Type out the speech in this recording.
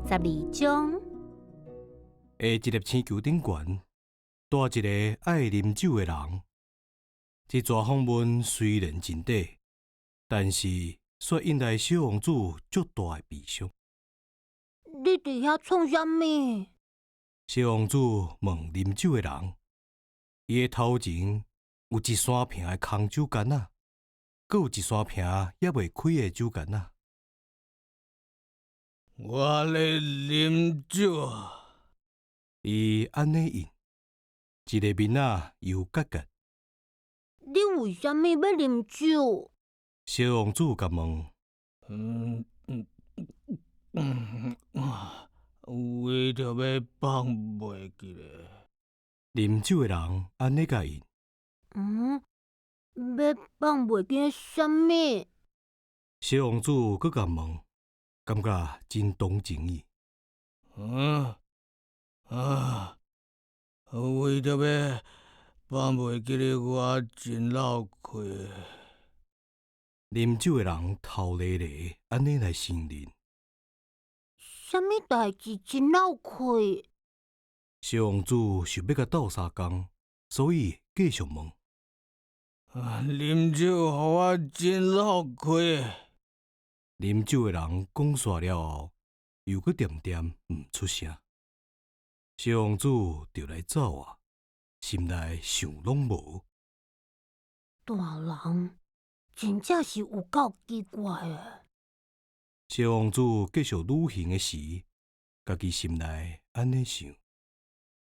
12章。下一粒星球顶悬，住一个爱啉酒的人。这则访问虽然真短，但是却引来小王子足大的悲伤。你伫遐创啥物？小王子问啉酒的人，伊的头前有一山瓶的空酒矸仔，阁有一山瓶也未开的酒矸仔。我咧啉酒。伊安尼应，一个面仔油结结。你为虾米要啉酒？小王子甲问。为着要放袂记咧。啉酒的人安尼甲应。要放袂记虾物？小王子阁甲问，感觉真同情伊。为着要放袂记咧，我真恼气。啉酒的人头咧咧安尼来承认。虾米代志真恼气？小王子想要甲斗相共，所以继续问。啉酒互我真恼气。啉酒的人讲煞了后，又搁恬恬毋出声。小王子就来走啊，心内想拢无。大人真正是有够奇怪的。小王子继续旅行的时，家己心内安尼想。